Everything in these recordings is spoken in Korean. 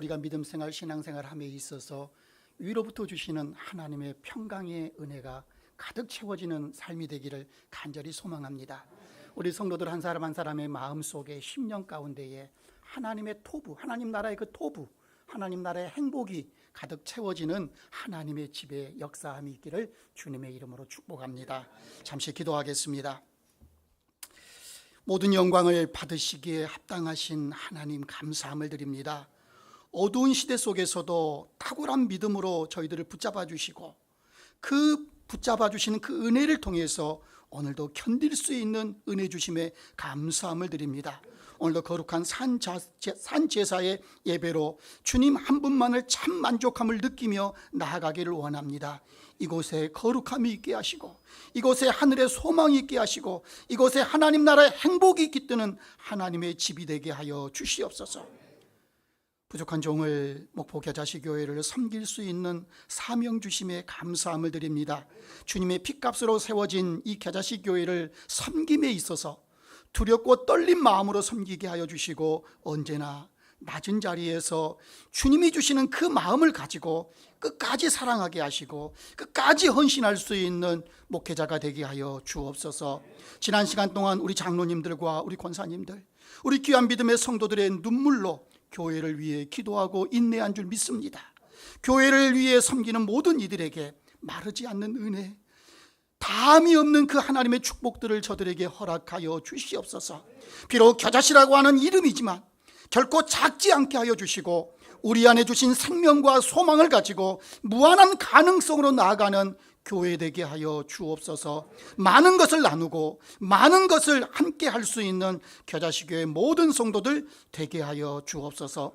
우리가 믿음생활, 신앙생활 함에 있어서 위로부터 주시는 하나님의 평강의 은혜가 가득 채워지는 삶이 되기를 간절히 소망합니다. 우리 성도들 한 사람 한 사람의 마음속에 심령 가운데에 하나님의 토부, 하나님 나라의 그 토부, 하나님 나라의 행복이 가득 채워지는 하나님의 집에 역사함이 있기를 주님의 이름으로 축복합니다. 잠시 기도하겠습니다. 모든 영광을 받으시기에 합당하신 하나님 감사함을 드립니다. 어두운 시대 속에서도 탁월한 믿음으로 저희들을 붙잡아 주시고 그 붙잡아 주시는 그 은혜를 통해서 오늘도 견딜 수 있는 은혜 주심에 감사함을 드립니다. 오늘도 거룩한 산제사의 예배로 주님 한 분만을 참 만족함을 느끼며 나아가기를 원합니다. 이곳에 거룩함이 있게 하시고 이곳에 하늘의 소망이 있게 하시고 이곳에 하나님 나라의 행복이 깃드는 하나님의 집이 되게 하여 주시옵소서. 부족한 종을 목포 겨자시교회를 섬길 수 있는 사명 주심에 감사함을 드립니다. 주님의 핏값으로 세워진 이 겨자시교회를 섬김에 있어서 두렵고 떨린 마음으로 섬기게 하여 주시고 언제나 낮은 자리에서 주님이 주시는 그 마음을 가지고 끝까지 사랑하게 하시고 끝까지 헌신할 수 있는 목회자가 되게 하여 주옵소서. 지난 시간 동안 우리 장로님들과 우리 권사님들, 우리 귀한 믿음의 성도들의 눈물로 교회를 위해 기도하고 인내한 줄 믿습니다. 교회를 위해 섬기는 모든 이들에게 마르지 않는 은혜, 다함이 없는 그 하나님의 축복들을 저들에게 허락하여 주시옵소서. 비록 겨자씨라고 하는 이름이지만 결코 작지 않게 하여 주시고 우리 안에 주신 생명과 소망을 가지고 무한한 가능성으로 나아가는 교회 되게 하여 주옵소서. 많은 것을 나누고 많은 것을 함께 할 수 있는 겨자씨교회 모든 성도들 되게 하여 주옵소서.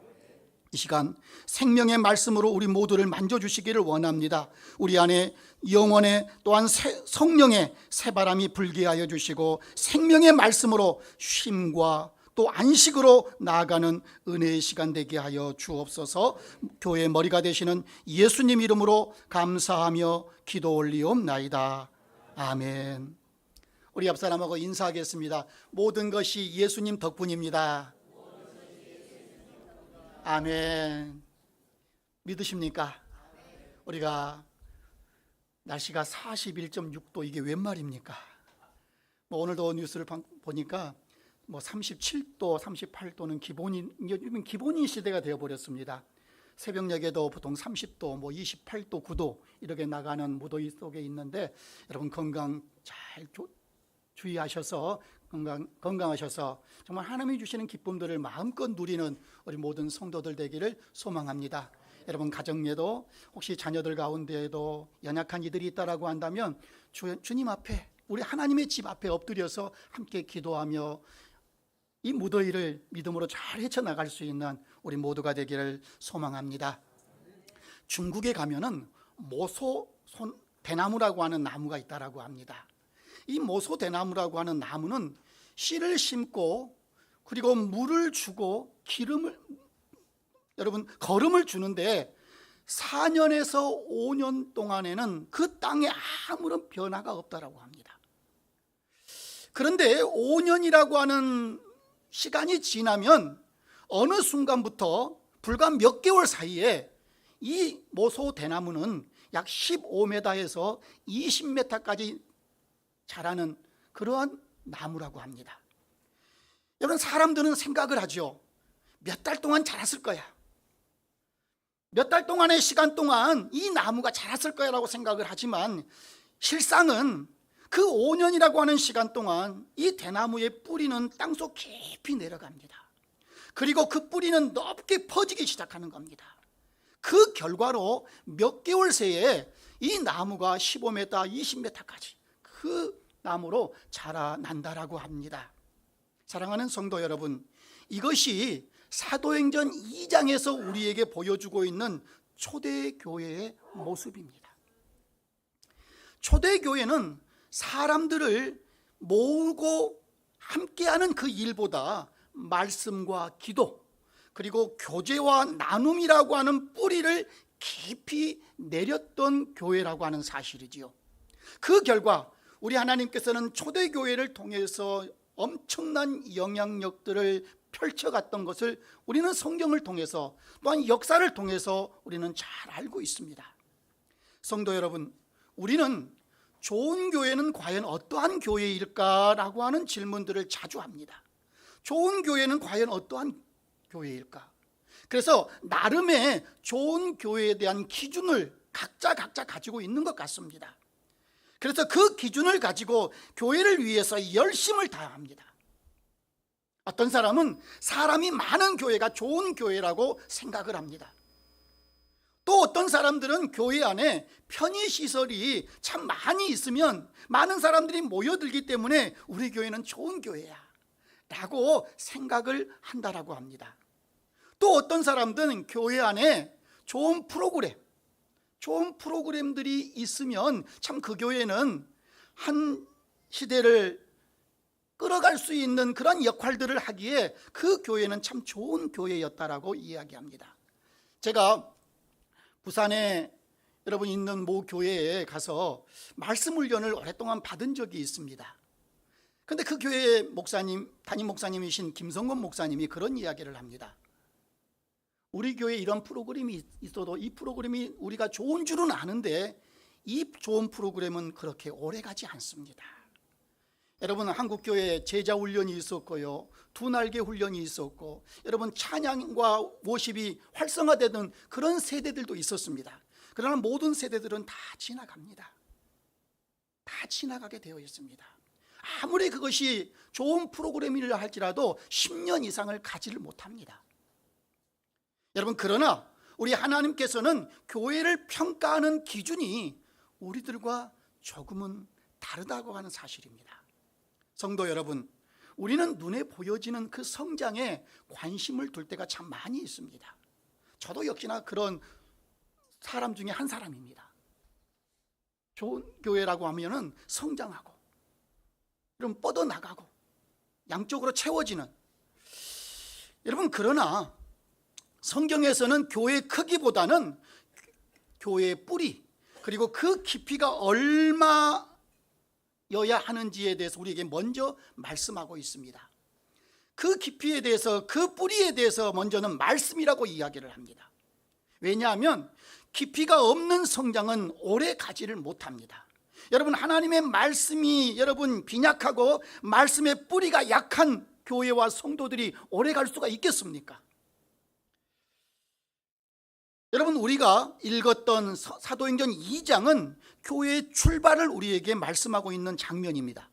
이 시간 생명의 말씀으로 우리 모두를 만져주시기를 원합니다. 우리 안에 영혼의 또한 성령의 새바람이 불게 하여 주시고 생명의 말씀으로 쉼과 또 안식으로 나아가는 은혜의 시간 되게 하여 주옵소서. 교회의 머리가 되시는 예수님 이름으로 감사하며 기도 올리옵나이다. 아멘. 우리 옆 사람하고 인사하겠습니다. 모든 것이 예수님 덕분입니다. 아멘. 믿으십니까? 우리가 날씨가 41.6도, 이게 웬 말입니까? 오늘도 뉴스를 보니까 37도, 38도는 기본인 시대가 되어버렸습니다. 새벽녘에도 보통 30도, 28도, 9도 이렇게 나가는 무더위 속에 있는데 여러분 건강 잘 주의하셔서 건강하셔서 정말 하나님이 주시는 기쁨들을 마음껏 누리는 우리 모든 성도들 되기를 소망합니다. 여러분 가정에도 혹시 자녀들 가운데에도 연약한 이들이 있다라고 한다면 주님 앞에, 우리 하나님의 집 앞에 엎드려서 함께 기도하며 이 무더위를 믿음으로 잘 헤쳐나갈 수 있는 우리 모두가 되기를 소망합니다. 중국에 가면은 모소 대나무라고 하는 나무가 있다라고 합니다. 이 모소 대나무라고 하는 나무는 씨를 심고 그리고 물을 주고 거름을 주는데 4년에서 5년 동안에는 그 땅에 아무런 변화가 없다라고 합니다. 그런데 5년이라고 하는 시간이 지나면 어느 순간부터 불과 몇 개월 사이에 이 모소 대나무는 약 15m에서 20m까지 자라는 그러한 나무라고 합니다. 여러분 사람들은 생각을 하죠. 몇 달 동안 자랐을 거야. 몇 달 동안의 시간 동안 이 나무가 자랐을 거야 라고 생각을 하지만 실상은 그 5년이라고 하는 시간 동안 이 대나무의 뿌리는 땅속 깊이 내려갑니다. 그리고 그 뿌리는 높게 퍼지기 시작하는 겁니다. 그 결과로 몇 개월 새에 이 나무가 15m, 20m까지 그 나무로 자라난다라고 합니다. 사랑하는 성도 여러분, 이것이 사도행전 2장에서 우리에게 보여주고 있는 초대교회의 모습입니다. 초대교회는 사람들을 모으고 함께하는 그 일보다 말씀과 기도 그리고 교제와 나눔이라고 하는 뿌리를 깊이 내렸던 교회라고 하는 사실이지요. 그 결과 우리 하나님께서는 초대교회를 통해서 엄청난 영향력들을 펼쳐갔던 것을 우리는 성경을 통해서 또한 역사를 통해서 우리는 잘 알고 있습니다. 성도 여러분, 우리는 좋은 교회는 과연 어떠한 교회일까라고 하는 질문들을 자주 합니다. 좋은 교회는 과연 어떠한 교회일까? 그래서 나름의 좋은 교회에 대한 기준을 각자 가지고 있는 것 같습니다. 그래서 그 기준을 가지고 교회를 위해서 열심을 다합니다. 어떤 사람은 사람이 많은 교회가 좋은 교회라고 생각을 합니다. 또 어떤 사람들은 교회 안에 편의시설이 참 많이 있으면 많은 사람들이 모여들기 때문에 우리 교회는 좋은 교회야 라고 생각을 한다라고 합니다. 또 어떤 사람들은 교회 안에 좋은 프로그램들이 있으면 참 그 교회는 한 시대를 끌어갈 수 있는 그런 역할들을 하기에 그 교회는 참 좋은 교회였다라고 이야기합니다. 제가 부산에 여러분 있는 모 교회에 가서 말씀 훈련을 오랫동안 받은 적이 있습니다. 그런데 그 교회의 목사님, 담임 목사님이신 김성건 목사님이 그런 이야기를 합니다. 우리 교회에 이런 프로그램이 있어도 이 프로그램이 우리가 좋은 줄은 아는데 이 좋은 프로그램은 그렇게 오래가지 않습니다. 여러분, 한국교회에 제자훈련이 있었고요, 두날개 훈련이 있었고, 여러분 찬양과 워십이 활성화되는 그런 세대들도 있었습니다. 그러나 모든 세대들은 다 지나갑니다. 다 지나가게 되어 있습니다. 아무리 그것이 좋은 프로그램이라 할지라도 10년 이상을 가지를 못합니다. 여러분, 그러나 우리 하나님께서는 교회를 평가하는 기준이 우리들과 조금은 다르다고 하는 사실입니다. 성도 여러분, 우리는 눈에 보여지는 그 성장에 관심을 둘 때가 참 많이 있습니다. 저도 역시나 그런 사람 중에 한 사람입니다. 좋은 교회라고 하면은 성장하고 좀 뻗어나가고 양쪽으로 채워지는, 여러분, 그러나 성경에서는 교회 크기보다는 교회의 뿌리, 그리고 그 깊이가 얼마여야 하는지에 대해서 우리에게 먼저 말씀하고 있습니다. 그 깊이에 대해서, 그 뿌리에 대해서 먼저는 말씀이라고 이야기를 합니다. 왜냐하면 깊이가 없는 성장은 오래 가지를 못합니다. 여러분, 하나님의 말씀이 여러분 빈약하고 말씀의 뿌리가 약한 교회와 성도들이 오래 갈 수가 있겠습니까? 여러분, 우리가 읽었던 사도행전 2장은 교회의 출발을 우리에게 말씀하고 있는 장면입니다.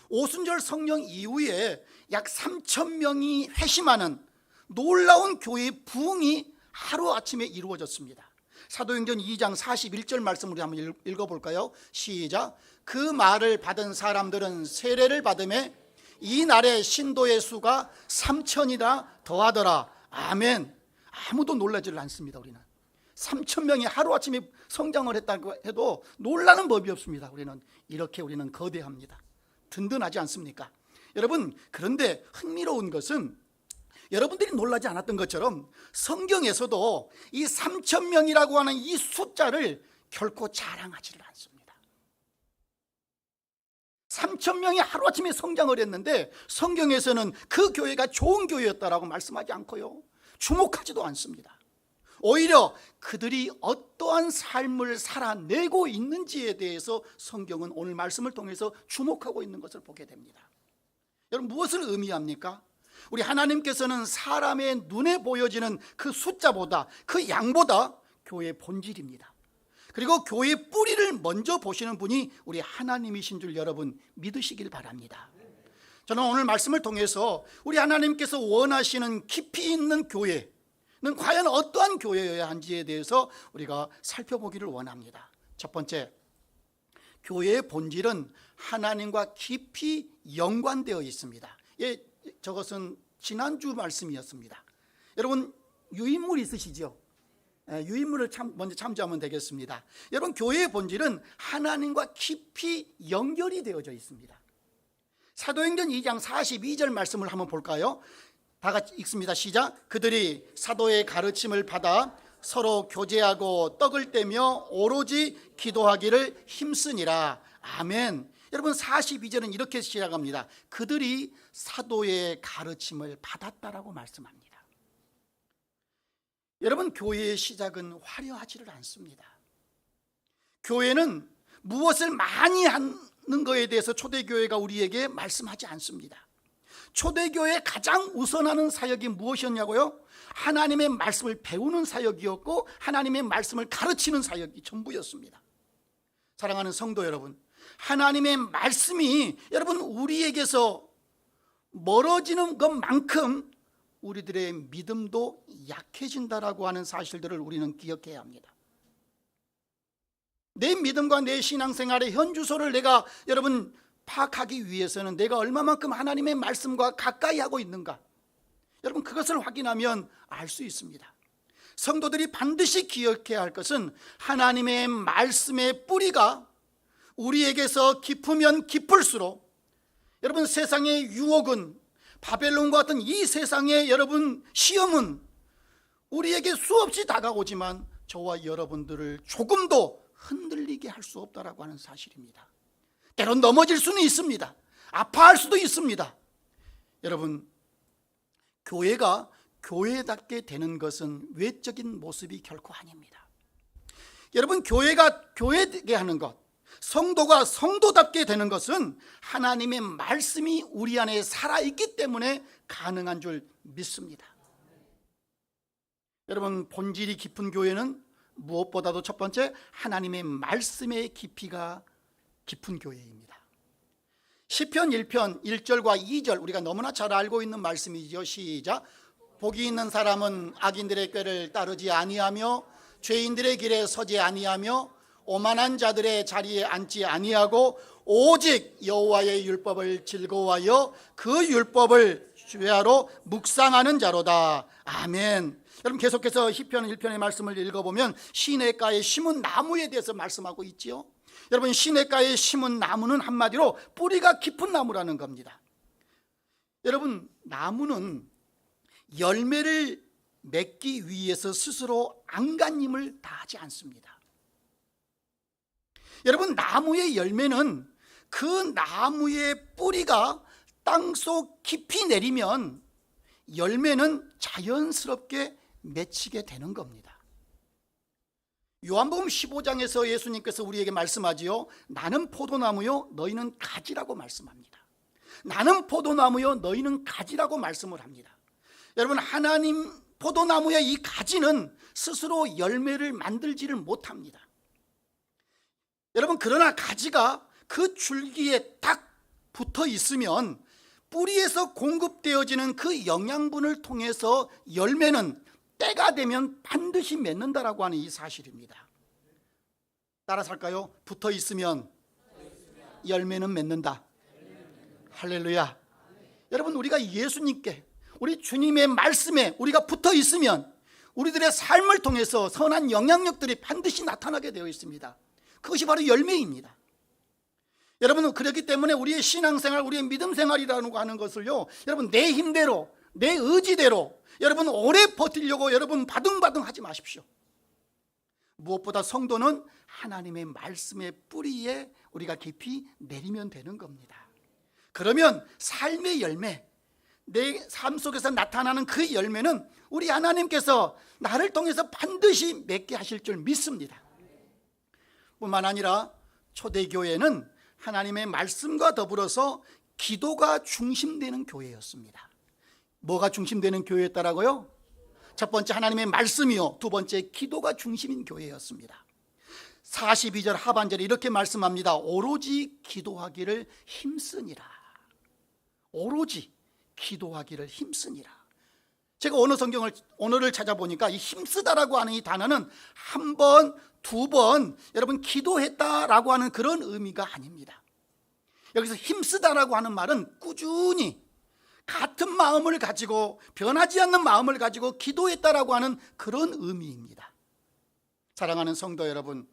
오순절 성령 이후에 약 3,000명이 회심하는 놀라운 교회의 부흥이 하루아침에 이루어졌습니다. 사도행전 2장 41절 말씀 우리 한번 읽어볼까요? 시작. 그 말을 받은 사람들은 세례를 받음에 이 날에 신도의 수가 3,000이나 더하더라. 아멘. 아무도 놀라지를 않습니다. 우리는 3,000명이 하루아침에 성장을 했다고 해도 놀라는 법이 없습니다. 우리는 거대합니다. 든든하지 않습니까? 여러분, 그런데 흥미로운 것은 여러분들이 놀라지 않았던 것처럼 성경에서도 이 3,000명이라고 하는 이 숫자를 결코 자랑하지를 않습니다. 3,000명이 하루아침에 성장을 했는데 성경에서는 그 교회가 좋은 교회였다라고 말씀하지 않고요, 주목하지도 않습니다. 오히려 그들이 어떠한 삶을 살아내고 있는지에 대해서 성경은 오늘 말씀을 통해서 주목하고 있는 것을 보게 됩니다. 여러분, 무엇을 의미합니까? 우리 하나님께서는 사람의 눈에 보여지는 그 숫자보다, 그 양보다 교회의 본질입니다. 그리고 교회의 뿌리를 먼저 보시는 분이 우리 하나님이신 줄 여러분 믿으시길 바랍니다. 저는 오늘 말씀을 통해서 우리 하나님께서 원하시는 깊이 있는 교회는 과연 어떠한 교회여야 한지에 대해서 우리가 살펴보기를 원합니다. 첫 번째, 교회의 본질은 하나님과 깊이 연관되어 있습니다. 예, 저것은 지난주 말씀이었습니다. 여러분, 유인물 있으시죠? 유인물을 먼저 참조하면 되겠습니다. 여러분, 교회의 본질은 하나님과 깊이 연결이 되어져 있습니다. 사도행전 2장 42절 말씀을 한번 볼까요? 다 같이 읽습니다. 시작. 그들이 사도의 가르침을 받아 서로 교제하고 떡을 떼며 오로지 기도하기를 힘쓰니라. 아멘. 여러분 42절은 이렇게 시작합니다. 그들이 사도의 가르침을 받았다라고 말씀합니다. 여러분, 교회의 시작은 화려하지를 않습니다. 교회는 무엇을 많이 하는 거에 대해서 초대교회가 우리에게 말씀하지 않습니다. 초대교회의 가장 우선하는 사역이 무엇이었냐고요? 하나님의 말씀을 배우는 사역이었고 하나님의 말씀을 가르치는 사역이 전부였습니다. 사랑하는 성도 여러분, 하나님의 말씀이 여러분 우리에게서 멀어지는 것만큼 우리들의 믿음도 약해진다라고 하는 사실들을 우리는 기억해야 합니다. 내 믿음과 내 신앙생활의 현주소를 내가 여러분 파악하기 위해서는 내가 얼마만큼 하나님의 말씀과 가까이 하고 있는가, 여러분 그것을 확인하면 알 수 있습니다. 성도들이 반드시 기억해야 할 것은 하나님의 말씀의 뿌리가 우리에게서 깊으면 깊을수록 여러분 세상의 유혹은, 바벨론과 같은 이 세상의 여러분 시험은 우리에게 수없이 다가오지만 저와 여러분들을 조금도 흔들리게 할 수 없다라고 하는 사실입니다. 때론 넘어질 수는 있습니다. 아파할 수도 있습니다. 여러분, 교회가 교회답게 되는 것은 외적인 모습이 결코 아닙니다. 여러분, 교회가 교회되게 하는 것, 성도가 성도답게 되는 것은 하나님의 말씀이 우리 안에 살아있기 때문에 가능한 줄 믿습니다. 여러분, 본질이 깊은 교회는 무엇보다도 첫 번째 하나님의 말씀의 깊이가 깊은 교회입니다. 시편 1편 1절과 2절 우리가 너무나 잘 알고 있는 말씀이죠. 시작. 복이 있는 사람은 악인들의 꾀를 따르지 아니하며 죄인들의 길에 서지 아니하며 오만한 자들의 자리에 앉지 아니하고 오직 여호와의 율법을 즐거워하여 그 율법을 주야로 묵상하는 자로다. 아멘. 여러분, 계속해서 시편 1편의 말씀을 읽어보면 시냇가에 심은 나무에 대해서 말씀하고 있지요. 여러분, 시냇가에 심은 나무는 한마디로 뿌리가 깊은 나무라는 겁니다. 여러분, 나무는 열매를 맺기 위해서 스스로 안간힘을 다하지 않습니다. 여러분, 나무의 열매는 그 나무의 뿌리가 땅속 깊이 내리면 열매는 자연스럽게 맺히게 되는 겁니다. 요한복음 15장에서 예수님께서 우리에게 말씀하지요. 나는 포도나무요 너희는 가지라고 말씀합니다. 나는 포도나무요 너희는 가지라고 말씀을 합니다. 여러분, 하나님 포도나무의 이 가지는 스스로 열매를 만들지를 못합니다. 여러분, 그러나 가지가 그 줄기에 딱 붙어 있으면 뿌리에서 공급되어지는 그 영양분을 통해서 열매는 때가 되면 반드시 맺는다라고 하는 이 사실입니다. 따라서 할까요? 붙어 있으면 열매는 맺는다. 할렐루야. 여러분, 우리가 예수님께, 우리 주님의 말씀에 우리가 붙어 있으면 우리들의 삶을 통해서 선한 영향력들이 반드시 나타나게 되어 있습니다. 그것이 바로 열매입니다. 여러분, 그렇기 때문에 우리의 신앙생활, 우리의 믿음생활이라고 하는 것을요, 여러분 내 힘대로, 내 의지대로 여러분 오래 버티려고 여러분 바둥바둥 하지 마십시오. 무엇보다 성도는 하나님의 말씀의 뿌리에 우리가 깊이 내리면 되는 겁니다. 그러면 삶의 열매, 내 삶 속에서 나타나는 그 열매는 우리 하나님께서 나를 통해서 반드시 맺게 하실 줄 믿습니다. 뿐만 아니라 초대교회는 하나님의 말씀과 더불어서 기도가 중심되는 교회였습니다. 뭐가 중심되는 교회였다라고요? 첫 번째 하나님의 말씀이요, 두 번째 기도가 중심인 교회였습니다. 42절 하반절에 이렇게 말씀합니다. 오로지 기도하기를 힘쓰니라. 오로지 기도하기를 힘쓰니라. 제가 언어를 찾아보니까 이 힘쓰다라고 하는 이 단어는 한 번, 두 번 여러분 기도했다라고 하는 그런 의미가 아닙니다. 여기서 힘쓰다라고 하는 말은 꾸준히 같은 마음을 가지고, 변하지 않는 마음을 가지고 기도했다라고 하는 그런 의미입니다. 사랑하는 성도 여러분,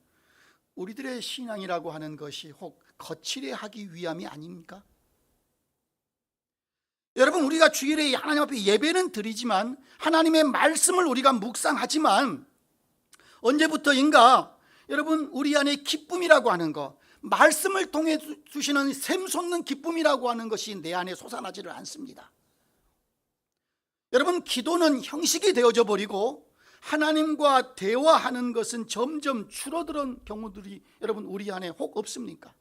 우리들의 신앙이라고 하는 것이 혹 거칠게 하기 위함이 아닙니까? 여러분, 우리가 주일에 하나님 앞에 예배는 드리지만, 하나님의 말씀을 우리가 묵상하지만, 언제부터인가 여러분 우리 안에 기쁨이라고 하는 것, 말씀을 통해 주시는 샘솟는 기쁨이라고 하는 것이 내 안에 솟아나지를 않습니다. 여러분, 기도는 형식이 되어져 버리고 하나님과 대화하는 것은 점점 줄어드는 경우들이 여러분 우리 안에 혹 없습니까?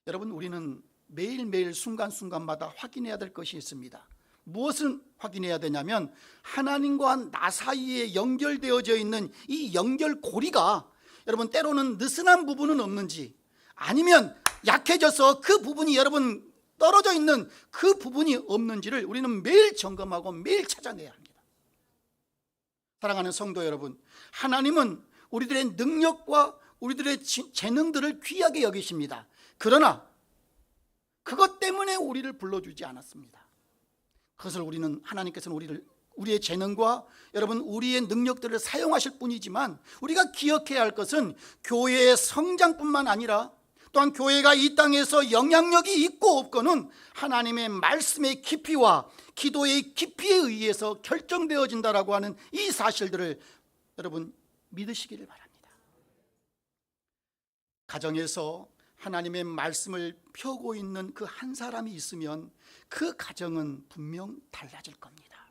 여러분, 우리는 매일매일 순간순간마다 확인해야 될 것이 있습니다. 무엇을 확인해야 되냐면 하나님과 나 사이에 연결되어져 있는 이 연결고리가 여러분 때로는 느슨한 부분은 없는지, 아니면 약해져서 그 부분이 여러분 떨어져 있는 그 부분이 없는지를 우리는 매일 점검하고 매일 찾아내야 합니다. 사랑하는 성도 여러분, 하나님은 우리들의 능력과 우리들의 재능들을 귀하게 여기십니다. 그러나 그것 때문에 우리를 불러주지 않았습니다. 그것을 하나님께서는 우리의 재능과 여러분 우리의 능력들을 사용하실 뿐이지만, 우리가 기억해야 할 것은 교회의 성장뿐만 아니라 또한 교회가 이 땅에서 영향력이 있고 없고는 하나님의 말씀의 깊이와 기도의 깊이에 의해서 결정되어진다라고 하는 이 사실들을 여러분 믿으시기를 바랍니다. 가정에서 하나님의 말씀을 펴고 있는 그 한 사람이 있으면 그 가정은 분명 달라질 겁니다.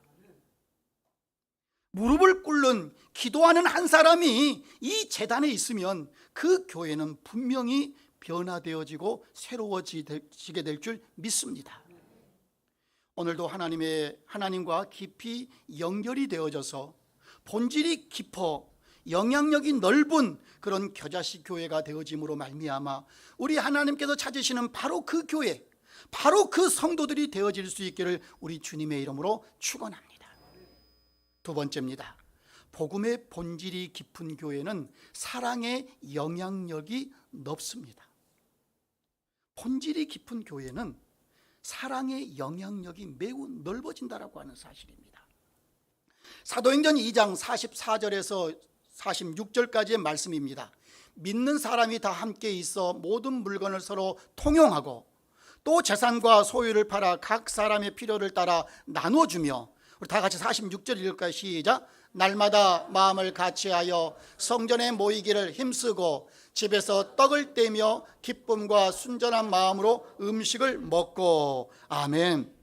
무릎을 꿇는 기도하는 한 사람이 이 재단에 있으면 그 교회는 분명히 변화되어지고 새로워지게 될 줄 믿습니다. 오늘도 하나님과 깊이 연결이 되어져서 본질이 깊어 영향력이 넓은 그런 겨자씨 교회가 되어짐으로 말미암아 우리 하나님께서 찾으시는 바로 그 교회, 바로 그 성도들이 되어질 수 있기를 우리 주님의 이름으로 축원합니다. 두 번째입니다. 복음의 본질이 깊은 교회는 사랑의 영향력이 넓습니다. 본질이 깊은 교회는 사랑의 영향력이 매우 넓어진다라고 하는 사실입니다. 사도행전 2장 44절에서 46절까지의 말씀입니다. 믿는 사람이 다 함께 있어 모든 물건을 서로 통용하고 또 재산과 소유를 팔아 각 사람의 필요를 따라 나눠주며, 우리 다 같이 46절 읽을까요? 시작. 날마다 마음을 같이하여 성전에 모이기를 힘쓰고 집에서 떡을 떼며 기쁨과 순전한 마음으로 음식을 먹고. 아멘.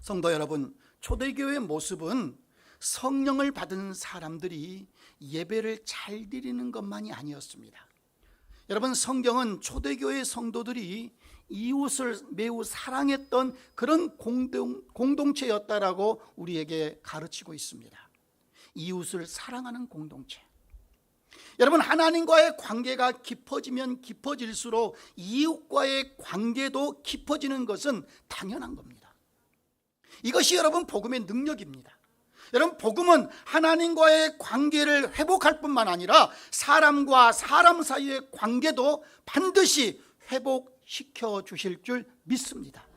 성도 여러분, 초대교회의 모습은 성령을 받은 사람들이 예배를 잘 드리는 것만이 아니었습니다. 여러분, 성경은 초대교회 성도들이 이웃을 매우 사랑했던 그런 공동체였다라고 우리에게 가르치고 있습니다. 이웃을 사랑하는 공동체. 여러분, 하나님과의 관계가 깊어지면 깊어질수록 이웃과의 관계도 깊어지는 것은 당연한 겁니다. 이것이 여러분 복음의 능력입니다. 여러분, 복음은 하나님과의 관계를 회복할 뿐만 아니라 사람과 사람 사이의 관계도 반드시 회복시켜 주실 줄 믿습니다.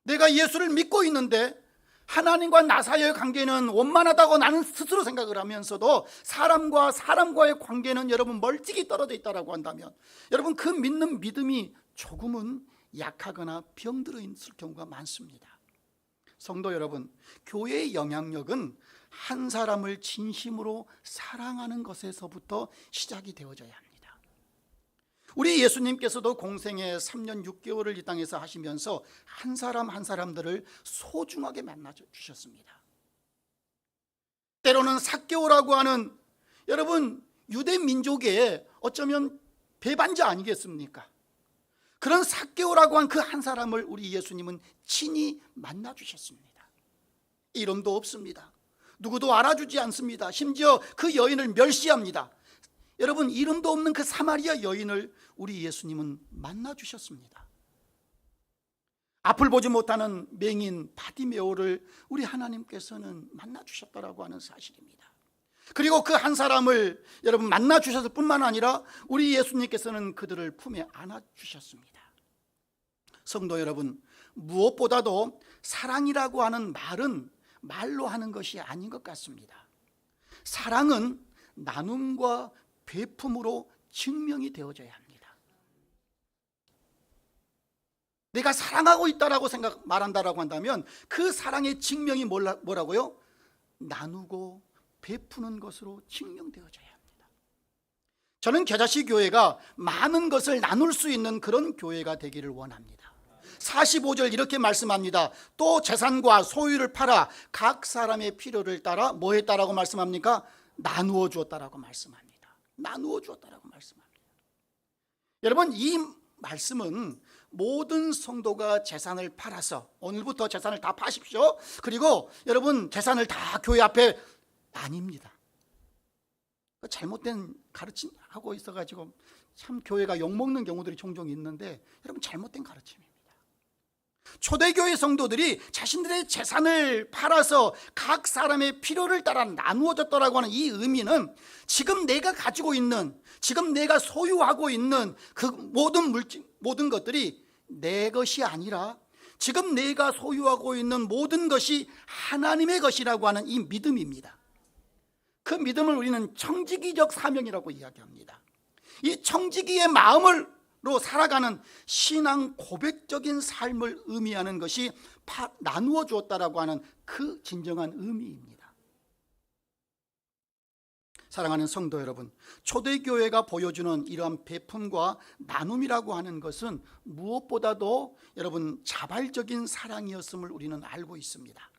내가 예수를 믿고 있는데 하나님과 나 사이의 관계는 원만하다고 나는 스스로 생각을 하면서도 사람과 사람과의 관계는 여러분 멀찍이 떨어져 있다고 한다면 여러분 그 믿는 믿음이 조금은 약하거나 병들어 있을 경우가 많습니다. 성도 여러분, 교회의 영향력은 한 사람을 진심으로 사랑하는 것에서부터 시작이 되어져야 합니다. 우리 예수님께서도 공생애 3년 6개월을 이 땅에서 하시면서 한 사람 한 사람들을 소중하게 만나 주셨습니다. 때로는 삭개오라고 하는 여러분 유대 민족의 어쩌면 배반자 아니겠습니까? 그런 삭개오라고 한 그 한 사람을 우리 예수님은 친히 만나 주셨습니다. 이름도 없습니다. 누구도 알아주지 않습니다. 심지어 그 여인을 멸시합니다. 여러분, 이름도 없는 그 사마리아 여인을 우리 예수님은 만나 주셨습니다. 앞을 보지 못하는 맹인 바디메오를 우리 하나님께서는 만나 주셨다라고 하는 사실입니다. 그리고 그 한 사람을 여러분 만나 주셨을 뿐만 아니라 우리 예수님께서는 그들을 품에 안아 주셨습니다. 성도 여러분, 무엇보다도 사랑이라고 하는 말은 말로 하는 것이 아닌 것 같습니다. 사랑은 나눔과 배품으로 증명이 되어져야 합니다. 내가 사랑하고 있다라고 말한다라고 한다면 그 사랑의 증명이 뭐라고요? 나누고 베푸는 것으로 증명되어져야 합니다. 저는 겨자씨 교회가 많은 것을 나눌 수 있는 그런 교회가 되기를 원합니다. 45절 이렇게 말씀합니다. 또 재산과 소유를 팔아 각 사람의 필요를 따라 뭐 했다라고 말씀합니까? 나누어 주었다라고 말씀합니다. 나누어 주었다라고 말씀합니다. 여러분, 이 말씀은 모든 성도가 재산을 팔아서 오늘부터 재산을 다 파십시오. 그리고 여러분 재산을 다 교회 앞에 아닙니다. 잘못된 가르침하고 있어가지고 참 교회가 욕먹는 경우들이 종종 있는데 여러분 잘못된 가르침입니다. 초대교회 성도들이 자신들의 재산을 팔아서 각 사람의 필요를 따라 나누어졌다라고 하는 이 의미는 지금 내가 가지고 있는, 지금 내가 소유하고 있는 그 모든 것들이 내 것이 아니라 지금 내가 소유하고 있는 모든 것이 하나님의 것이라고 하는 이 믿음입니다. 그 믿음을 우리는 청지기적 사명이라고 이야기합니다. 이 청지기의 마음으로 살아가는 신앙 고백적인 삶을 의미하는 것이 나누어 주었다라고 하는 그 진정한 의미입니다. 사랑하는 성도 여러분, 초대교회가 보여주는 이러한 베품과 나눔이라고 하는 것은 무엇보다도 여러분 자발적인 사랑이었음을 우리는 알고 있습니다.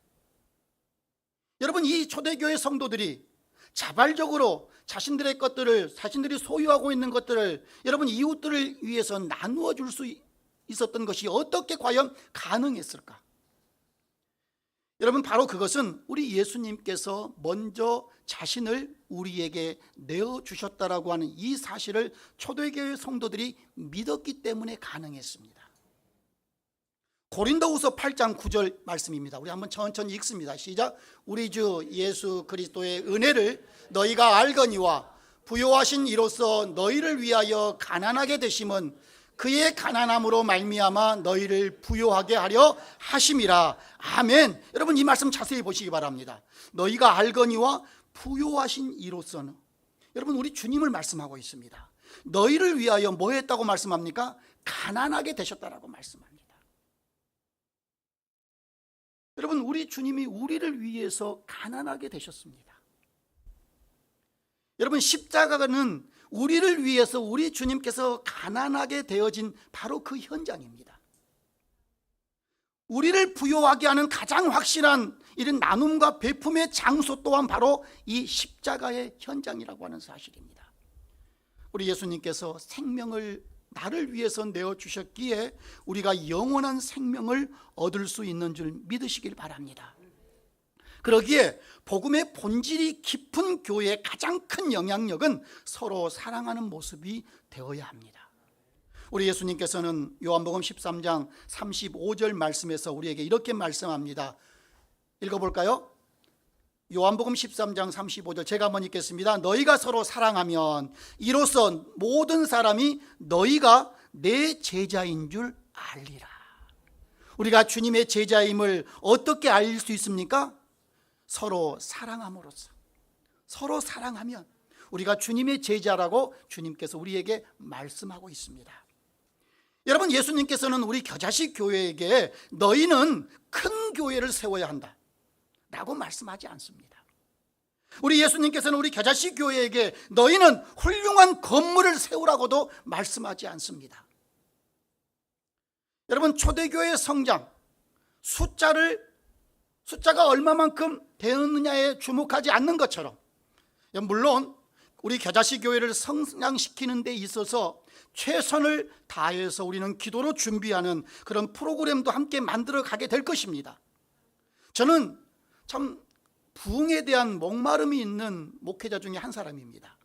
여러분, 이 초대교회 성도들이 자발적으로 자신들의 것들을, 자신들이 소유하고 있는 것들을 여러분 이웃들을 위해서 나누어 줄 수 있었던 것이 어떻게 과연 가능했을까? 여러분, 바로 그것은 우리 예수님께서 먼저 자신을 우리에게 내어주셨다라고 하는 이 사실을 초대교회 성도들이 믿었기 때문에 가능했습니다. 고린도후서 8장 9절 말씀입니다. 우리 한번 천천히 읽습니다. 시작. 우리 주 예수 그리스도의 은혜를 너희가 알거니와 부요하신 이로써 너희를 위하여 가난하게 되심은 그의 가난함으로 말미암아 너희를 부요하게 하려 하심이라. 아멘. 여러분, 이 말씀 자세히 보시기 바랍니다. 너희가 알거니와 부요하신 이로서는, 여러분 우리 주님을 말씀하고 있습니다. 너희를 위하여 뭐 했다고 말씀합니까? 가난하게 되셨다라고 말씀합니다. 여러분, 우리 주님이 우리를 위해서 가난하게 되셨습니다. 여러분, 십자가는 우리를 위해서 우리 주님께서 가난하게 되어진 바로 그 현장입니다. 우리를 부요하게 하는 가장 확실한 이런 나눔과 베품의 장소 또한 바로 이 십자가의 현장이라고 하는 사실입니다. 우리 예수님께서 생명을 나를 위해서 내어주셨기에 우리가 영원한 생명을 얻을 수 있는 줄 믿으시길 바랍니다. 그러기에 복음의 본질이 깊은 교회의 가장 큰 영향력은 서로 사랑하는 모습이 되어야 합니다. 우리 예수님께서는 요한복음 13장 35절 말씀에서 우리에게 이렇게 말씀합니다. 읽어볼까요? 요한복음 13장 35절 제가 한번 읽겠습니다. 너희가 서로 사랑하면 이로써 모든 사람이 너희가 내 제자인 줄 알리라. 우리가 주님의 제자임을 어떻게 알 수 있습니까? 서로 사랑함으로써. 서로 사랑하면 우리가 주님의 제자라고 주님께서 우리에게 말씀하고 있습니다. 여러분, 예수님께서는 우리 겨자씨 교회에게 너희는 큰 교회를 세워야 한다 라고 말씀하지 않습니다. 우리 예수님께서는 우리 겨자씨 교회에게 너희는 훌륭한 건물을 세우라고도 말씀하지 않습니다. 여러분, 초대교회의 성장, 숫자가 얼마만큼 되느냐에 주목하지 않는 것처럼, 물론 우리 겨자씨 교회를 성장시키는 데 있어서 최선을 다해서 우리는 기도로 준비하는 그런 프로그램도 함께 만들어 가게 될 것입니다. 저는 참 부흥에 대한 목마름이 있는 목회자 중에 한 사람입니다.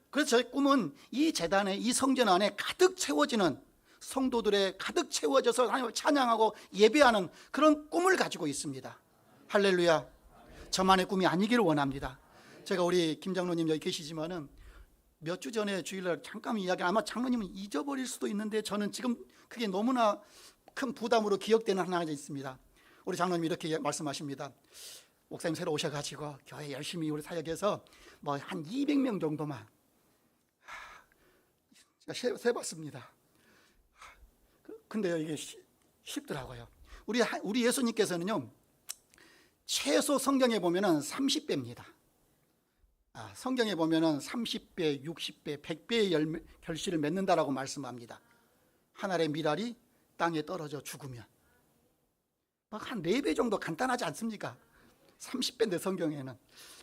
그래서 저의 꿈은 이 재단에, 이 성전 안에 가득 채워지는 성도들의 가득 채워져서 하나님을 찬양하고 예배하는 그런 꿈을 가지고 있습니다. 할렐루야. 저만의 꿈이 아니기를 원합니다. 제가 우리 김 장로님 여기 계시지만은 몇 주 전에 주일날 잠깐 이야기, 아마 장로님은 잊어버릴 수도 있는데 저는 지금 그게 너무나 큰 부담으로 기억되는 하나가 있습니다. 우리 장로님이 이렇게 말씀하십니다. 목사님 새로 오셔가지고 교회 열심히 우리 사역해서 뭐 한 200명 정도만, 제가 세봤습니다. 근데요, 이게 쉽더라고요. 우리 예수님께서는요, 최소 성경에 보면은 30배입니다. 성경에 보면은 30배, 60배, 100배의 결실을 맺는다라고 말씀합니다. 한 알의 밀알이 땅에 떨어져 죽으면 막 한 4배 정도 간단하지 않습니까? 30배인데 성경에는.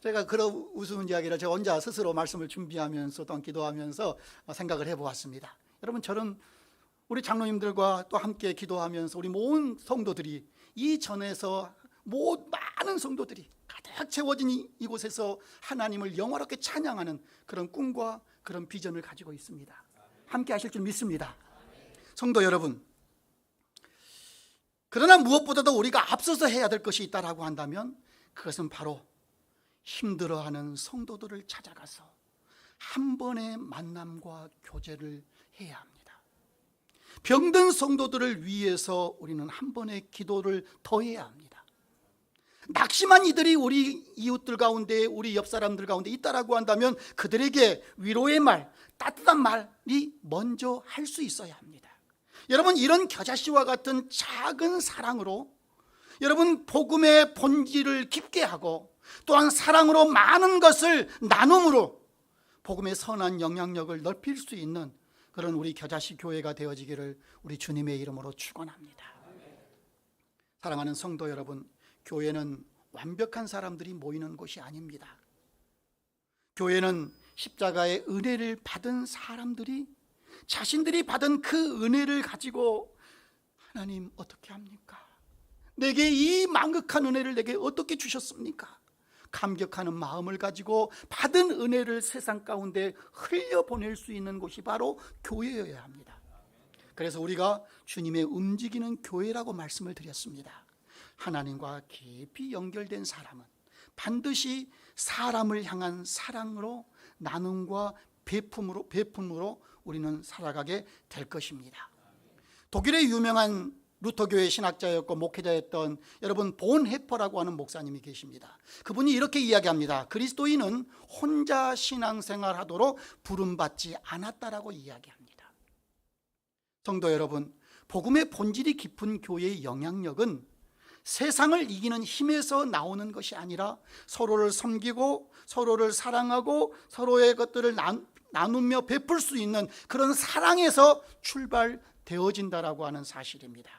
제가 그런 우스운 이야기를 제가 혼자 스스로 말씀을 준비하면서 또 기도하면서 생각을 해보았습니다. 여러분, 저는 우리 장로님들과 또 함께 기도하면서 우리 모든 성도들이 이 전에서 많은 성도들이 가득 채워진 이곳에서 하나님을 영화롭게 찬양하는 그런 꿈과 그런 비전을 가지고 있습니다. 함께 하실 줄 믿습니다. 성도 여러분, 그러나 무엇보다도 우리가 앞서서 해야 될 것이 있다라고 한다면 그것은 바로 힘들어하는 성도들을 찾아가서 한 번의 만남과 교제를 해야 합니다. 병든 성도들을 위해서 우리는 한 번의 기도를 더 해야 합니다. 낙심한 이들이 우리 이웃들 가운데, 우리 옆 사람들 가운데 있다라고 한다면 그들에게 위로의 말, 따뜻한 말이 먼저 할 수 있어야 합니다. 여러분, 이런 겨자씨와 같은 작은 사랑으로 여러분 복음의 본질을 깊게 하고 또한 사랑으로 많은 것을 나눔으로 복음의 선한 영향력을 넓힐 수 있는 그런 우리 겨자씨 교회가 되어지기를 우리 주님의 이름으로 축원합니다. 사랑하는 성도 여러분, 교회는 완벽한 사람들이 모이는 곳이 아닙니다. 교회는 십자가의 은혜를 받은 사람들이 자신들이 받은 그 은혜를 가지고 하나님 어떻게 합니까? 내게 이 만극한 은혜를 내게 어떻게 주셨습니까? 감격하는 마음을 가지고 받은 은혜를 세상 가운데 흘려보낼 수 있는 곳이 바로 교회여야 합니다. 그래서 우리가 주님의 움직이는 교회라고 말씀을 드렸습니다. 하나님과 깊이 연결된 사람은 반드시 사람을 향한 사랑으로 나눔과 배품으로 우리는 살아가게 될 것입니다. 독일의 유명한 루터교회 신학자였고 목회자였던 여러분 본헤퍼라고 하는 목사님이 계십니다. 그분이 이렇게 이야기합니다. 그리스도인은 혼자 신앙생활하도록 부름받지 않았다라고 이야기합니다. 성도 여러분, 복음의 본질이 깊은 교회의 영향력은 세상을 이기는 힘에서 나오는 것이 아니라 서로를 섬기고 서로를 사랑하고 서로의 것들을 나누며 베풀 수 있는 그런 사랑에서 출발되어진다라고 하는 사실입니다.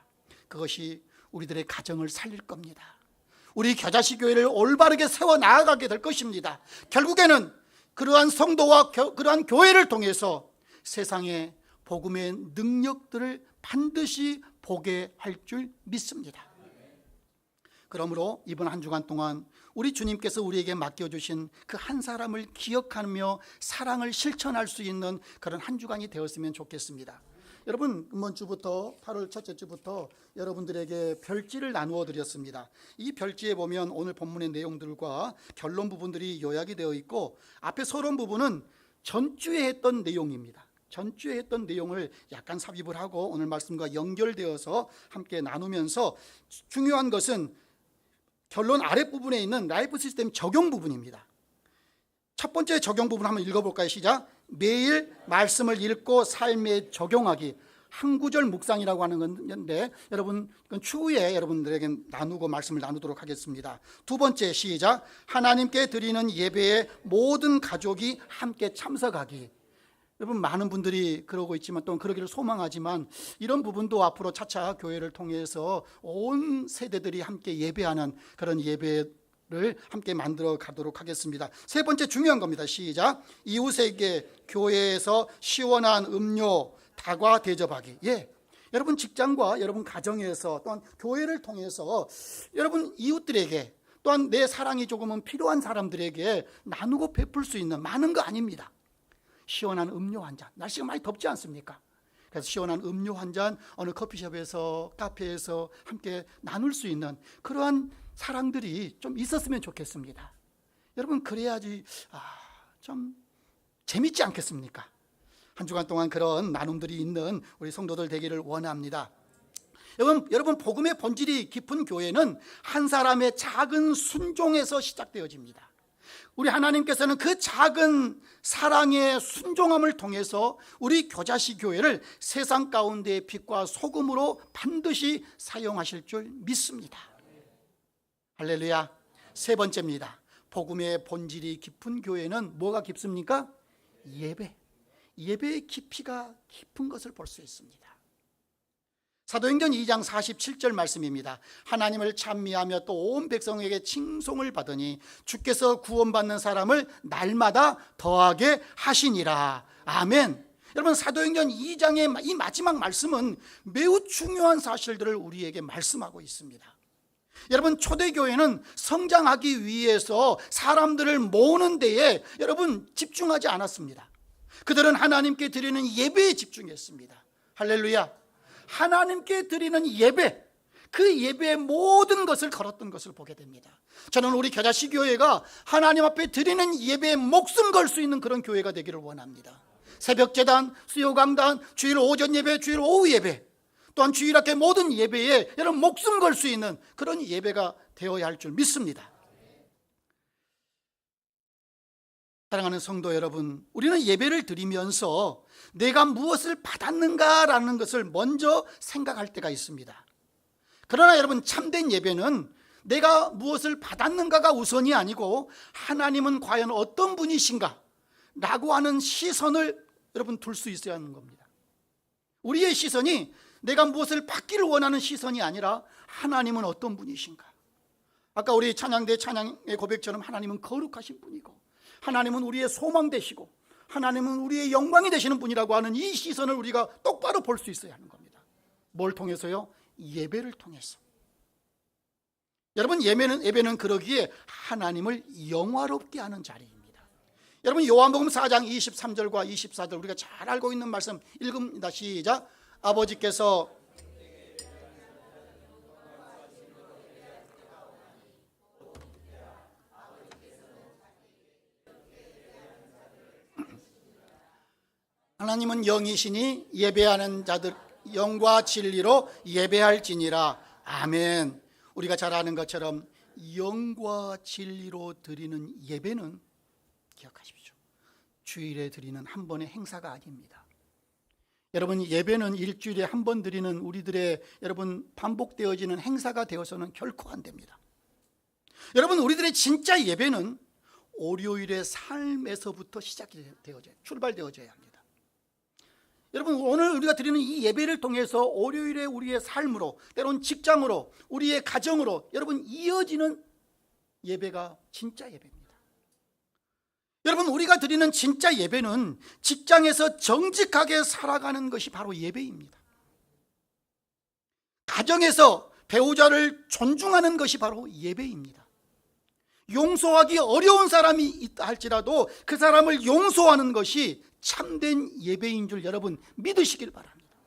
그것이 우리들의 가정을 살릴 겁니다. 우리 겨자씨 교회를 올바르게 세워 나아가게 될 것입니다. 결국에는 그러한 성도와 그러한 교회를 통해서 세상에 복음의 능력들을 반드시 보게 할 줄 믿습니다. 그러므로 이번 한 주간 동안 우리 주님께서 우리에게 맡겨주신 그 한 사람을 기억하며 사랑을 실천할 수 있는 그런 한 주간이 되었으면 좋겠습니다. 여러분, 이번 주부터 8월 첫째 주부터 여러분들에게 별지를 나누어 드렸습니다. 이 별지에 보면 오늘 본문의 내용들과 결론 부분들이 요약이 되어 있고 앞에 서론 부분은 전주에 했던 내용입니다. 전주에 했던 내용을 약간 삽입을 하고 오늘 말씀과 연결되어서 함께 나누면서 중요한 것은 결론 아랫부분에 있는 라이프 시스템 적용 부분입니다. 첫 번째 적용 부분 한번 읽어볼까요? 시작. 매일 말씀을 읽고 삶에 적용하기. 한 구절 묵상이라고 하는 건데 여러분 추후에 여러분들에게 나누고 말씀을 나누도록 하겠습니다. 두 번째 시작. 하나님께 드리는 예배에 모든 가족이 함께 참석하기. 여러분, 많은 분들이 그러고 있지만 또 그러기를 소망하지만 이런 부분도 앞으로 차차 교회를 통해서 온 세대들이 함께 예배하는 그런 예배를 함께 만들어 가도록 하겠습니다. 세 번째 중요한 겁니다. 시작. 이웃에게 교회에서 시원한 음료 다과 대접하기. 여러분 직장과 여러분 가정에서 또한 교회를 통해서 여러분 이웃들에게 또한 내 사랑이 조금은 필요한 사람들에게 나누고 베풀 수 있는 많은 거 아닙니다. 시원한 음료 한 잔, 날씨가 많이 덥지 않습니까? 그래서 시원한 음료 한 잔 어느 커피숍에서 카페에서 함께 나눌 수 있는 그러한 사랑들이 좀 있었으면 좋겠습니다. 여러분, 그래야지 좀 재밌지 않겠습니까? 한 주간 동안 그런 나눔들이 있는 우리 성도들 되기를 원합니다. 여러분 복음의 본질이 깊은 교회는 한 사람의 작은 순종에서 시작되어집니다. 우리 하나님께서는 그 작은 사랑의 순종함을 통해서 우리 겨자씨 교회를 세상 가운데의 빛과 소금으로 반드시 사용하실 줄 믿습니다. 할렐루야. 세 번째입니다. 복음의 본질이 깊은 교회는 뭐가 깊습니까? 예배의 깊이가 깊은 것을 볼 수 있습니다. 사도행전 2장 47절 말씀입니다. 하나님을 찬미하며 또 온 백성에게 칭송을 받으니 주께서 구원받는 사람을 날마다 더하게 하시니라. 아멘. 여러분, 사도행전 2장의 이 마지막 말씀은 매우 중요한 사실들을 우리에게 말씀하고 있습니다. 여러분, 초대교회는 성장하기 위해서 사람들을 모으는 데에 여러분 집중하지 않았습니다. 그들은 하나님께 드리는 예배에 집중했습니다. 할렐루야. 하나님께 드리는 예배, 그 예배의 모든 것을 걸었던 것을 보게 됩니다. 저는 우리 겨자씨 교회가 하나님 앞에 드리는 예배에 목숨 걸 수 있는 그런 교회가 되기를 원합니다. 새벽제단, 수요강단, 주일 오전 예배, 주일 오후 예배, 또한 주일학교 모든 예배에 여러분 목숨 걸 수 있는 그런 예배가 되어야 할 줄 믿습니다. 사랑하는 성도 여러분, 우리는 예배를 드리면서 내가 무엇을 받았는가라는 것을 먼저 생각할 때가 있습니다. 그러나 여러분, 참된 예배는 내가 무엇을 받았는가가 우선이 아니고 하나님은 과연 어떤 분이신가 라고 하는 시선을 여러분 둘 수 있어야 하는 겁니다. 우리의 시선이 내가 무엇을 받기를 원하는 시선이 아니라 하나님은 어떤 분이신가. 아까 우리 찬양대 찬양의 고백처럼 하나님은 거룩하신 분이고 하나님은 우리의 소망 되시고 하나님은 우리의 영광이 되시는 분이라고 하는 이 시선을 우리가 똑바로 볼 수 있어야 하는 겁니다. 뭘 통해서요? 예배를 통해서. 여러분, 예배는 그러기에 하나님을 영화롭게 하는 자리입니다. 여러분, 요한복음 4장 23절과 24절 우리가 잘 알고 있는 말씀 읽습니다. 시작. 아버지께서 하나님은 영이시니 예배하는 자들 영과 진리로 예배할지니라. 아멘. 우리가 잘 아는 것처럼 영과 진리로 드리는 예배는 기억하십시오. 주일에 드리는 한 번의 행사가 아닙니다. 여러분, 예배는 일주일에 한 번 드리는 우리들의 여러분 반복되어지는 행사가 되어서는 결코 안 됩니다. 여러분, 우리들의 진짜 예배는 월요일의 삶에서부터 시작이 되어져요. 출발되어져야 합니다. 여러분, 오늘 우리가 드리는 이 예배를 통해서 월요일에 우리의 삶으로, 때론 직장으로, 우리의 가정으로 여러분 이어지는 예배가 진짜 예배입니다. 여러분, 우리가 드리는 진짜 예배는 직장에서 정직하게 살아가는 것이 바로 예배입니다. 가정에서 배우자를 존중하는 것이 바로 예배입니다. 용서하기 어려운 사람이 있다 할지라도 그 사람을 용서하는 것이 참된 예배인 줄 여러분 믿으시길 바랍니다.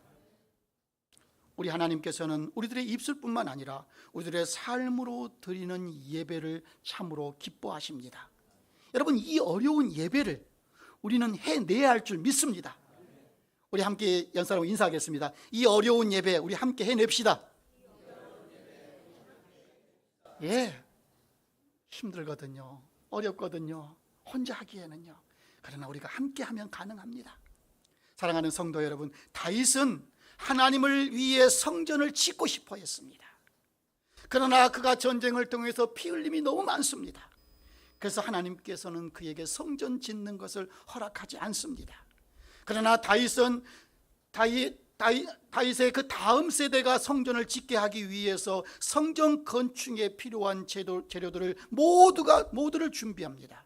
우리 하나님께서는 우리들의 입술뿐만 아니라 우리들의 삶으로 드리는 예배를 참으로 기뻐하십니다. 여러분, 이 어려운 예배를 우리는 해내야 할 줄 믿습니다. 우리 함께 연사로 인사하겠습니다. 이 어려운 예배 우리 함께 해냅시다. 예, 힘들거든요. 어렵거든요. 혼자 하기에는요. 그러나 우리가 함께하면 가능합니다. 사랑하는 성도 여러분, 다윗은 하나님을 위해 성전을 짓고 싶어 했습니다. 그러나 그가 전쟁을 통해서 피 흘림이 너무 많습니다. 그래서 하나님께서는 그에게 성전 짓는 것을 허락하지 않습니다. 그러나 다윗의 그 다음 세대가 성전을 짓게 하기 위해서 성전 건축에 필요한 재료들을 모두를 준비합니다.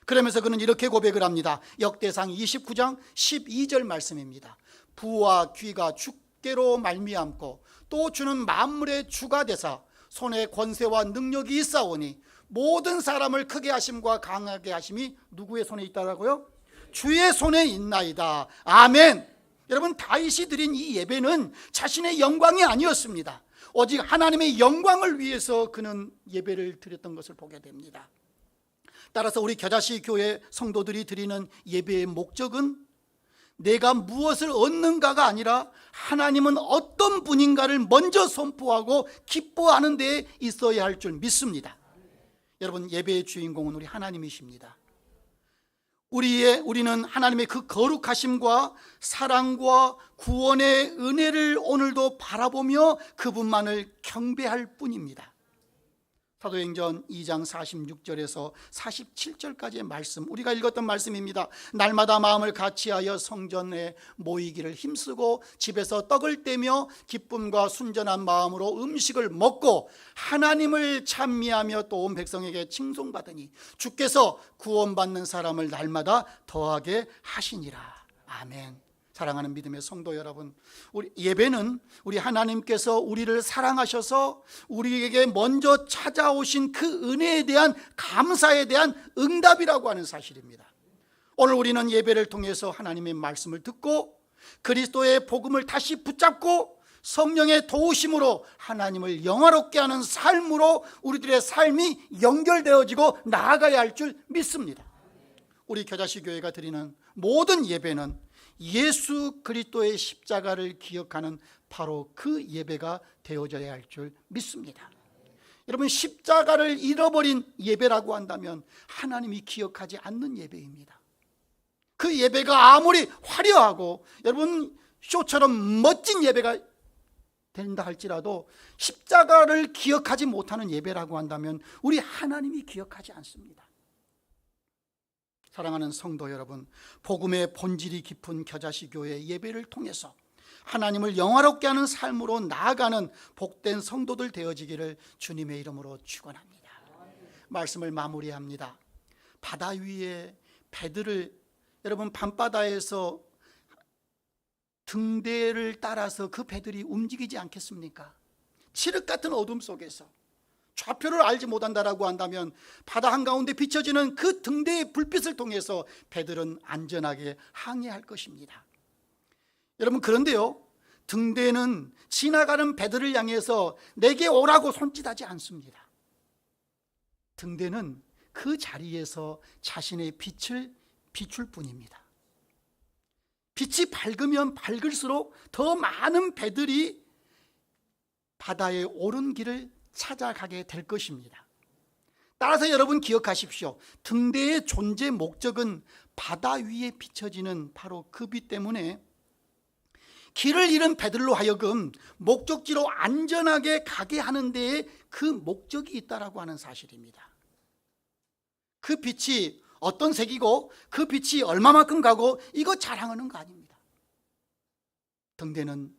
그러면서 그는 이렇게 고백을 합니다. 역대상 29장 12절 말씀입니다. 부와 귀가 주께로 말미암고 또 주는 만물의 주가 되사 손에 권세와 능력이 있사오니 모든 사람을 크게 하심과 강하게 하심이 누구의 손에 있다라고요? 주의 손에 있나이다. 아멘. 여러분, 다윗이 드린 이 예배는 자신의 영광이 아니었습니다. 오직 하나님의 영광을 위해서 그는 예배를 드렸던 것을 보게 됩니다. 따라서 우리 겨자씨 교회 성도들이 드리는 예배의 목적은 내가 무엇을 얻는가가 아니라 하나님은 어떤 분인가를 먼저 선포하고 기뻐하는 데에 있어야 할 줄 믿습니다. 여러분, 예배의 주인공은 우리 하나님이십니다. 우리는 하나님의 그 거룩하심과 사랑과 구원의 은혜를 오늘도 바라보며 그분만을 경배할 뿐입니다. 사도행전 2장 46절에서 47절까지의 말씀, 우리가 읽었던 말씀입니다. 날마다 마음을 같이하여 성전에 모이기를 힘쓰고 집에서 떡을 떼며 기쁨과 순전한 마음으로 음식을 먹고 하나님을 찬미하며 또 온 백성에게 칭송받으니 주께서 구원받는 사람을 날마다 더하게 하시니라. 아멘. 사랑하는 믿음의 성도 여러분, 우리 예배는 우리 하나님께서 우리를 사랑하셔서 우리에게 먼저 찾아오신 그 은혜에 대한 감사에 대한 응답이라고 하는 사실입니다. 오늘 우리는 예배를 통해서 하나님의 말씀을 듣고 그리스도의 복음을 다시 붙잡고 성령의 도우심으로 하나님을 영화롭게 하는 삶으로 우리들의 삶이 연결되어지고 나아가야 할 줄 믿습니다. 우리 겨자씨 교회가 드리는 모든 예배는 예수 그리스도의 십자가를 기억하는 바로 그 예배가 되어져야 할 줄 믿습니다. 여러분, 십자가를 잃어버린 예배라고 한다면 하나님이 기억하지 않는 예배입니다. 그 예배가 아무리 화려하고 여러분 쇼처럼 멋진 예배가 된다 할지라도 십자가를 기억하지 못하는 예배라고 한다면 우리 하나님이 기억하지 않습니다. 사랑하는 성도 여러분, 복음의 본질이 깊은 겨자씨 교회 예배를 통해서 하나님을 영화롭게 하는 삶으로 나아가는 복된 성도들 되어지기를 주님의 이름으로 축원합니다. 말씀을 마무리합니다. 바다 위에 배들을, 여러분 밤바다에서 등대를 따라서 그 배들이 움직이지 않겠습니까? 칠흑 같은 어둠 속에서 좌표를 알지 못한다라고 한다면 바다 한가운데 비춰지는 그 등대의 불빛을 통해서 배들은 안전하게 항해할 것입니다. 여러분, 그런데요, 등대는 지나가는 배들을 향해서 내게 오라고 손짓하지 않습니다. 등대는 그 자리에서 자신의 빛을 비출 뿐입니다. 빛이 밝으면 밝을수록 더 많은 배들이 바다의 옳은 길을 찾아가게 될 것입니다. 따라서 여러분 기억하십시오. 등대의 존재 목적은 바다 위에 비춰지는 바로 그 빛 때문에 길을 잃은 배들로 하여금 목적지로 안전하게 가게 하는 데에 그 목적이 있다라고 하는 사실입니다. 그 빛이 어떤 색이고 그 빛이 얼마만큼 가고 이거 자랑하는 거 아닙니다. 등대는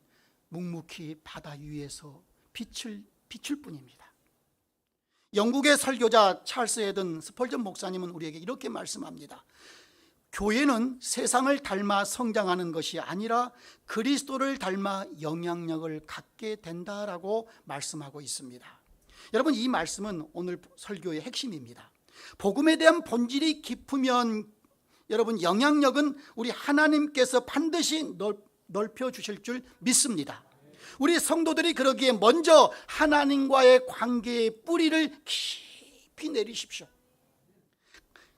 묵묵히 바다 위에서 비출 뿐입니다. 영국의 설교자 찰스 헤든 스펄전 목사님은 우리에게 이렇게 말씀합니다. 교회는 세상을 닮아 성장하는 것이 아니라 그리스도를 닮아 영향력을 갖게 된다라고 말씀하고 있습니다. 여러분, 이 말씀은 오늘 설교의 핵심입니다. 복음에 대한 본질이 깊으면 여러분 영향력은 우리 하나님께서 반드시 넓혀 주실 줄 믿습니다. 우리 성도들이 그러기에 먼저 하나님과의 관계의 뿌리를 깊이 내리십시오.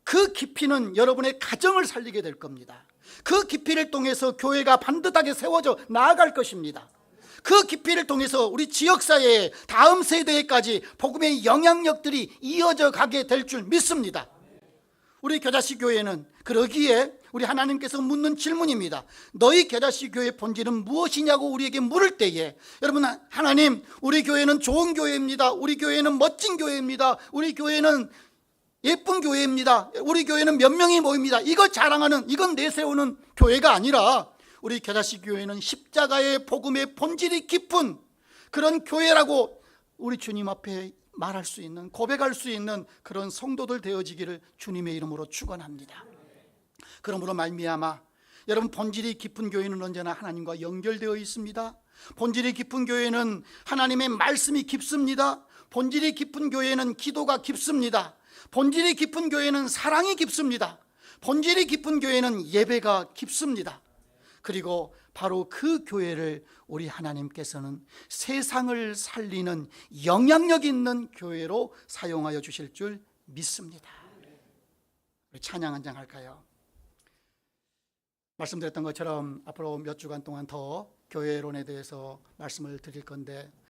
그 깊이는 여러분의 가정을 살리게 될 겁니다. 그 깊이를 통해서 교회가 반듯하게 세워져 나아갈 것입니다. 그 깊이를 통해서 우리 지역사회에 다음 세대까지 복음의 영향력들이 이어져 가게 될 줄 믿습니다. 우리 겨자씨 교회는 그러기에 우리 하나님께서 묻는 질문입니다. 너희 겨자씨 교회의 본질은 무엇이냐고 우리에게 물을 때에 여러분, 하나님, 우리 교회는 좋은 교회입니다. 우리 교회는 멋진 교회입니다. 우리 교회는 예쁜 교회입니다. 우리 교회는 몇 명이 모입니다. 이걸 자랑하는, 이건 내세우는 교회가 아니라 우리 겨자씨 교회는 십자가의 복음의 본질이 깊은 그런 교회라고 우리 주님 앞에 말할 수 있는, 고백할 수 있는 그런 성도들 되어지기를 주님의 이름으로 축원합니다. 그러므로 말미암아 여러분, 본질이 깊은 교회는 언제나 하나님과 연결되어 있습니다. 본질이 깊은 교회는 하나님의 말씀이 깊습니다. 본질이 깊은 교회는 기도가 깊습니다. 본질이 깊은 교회는 사랑이 깊습니다. 본질이 깊은 교회는 예배가 깊습니다. 그리고 바로 그 교회를 우리 하나님께서는 세상을 살리는 영향력 있는 교회로 사용하여 주실 줄 믿습니다. 우리 찬양 한 장 할까요? 말씀드렸던 것처럼 앞으로 몇 주간 동안 더 교회론에 대해서 말씀을 드릴 건데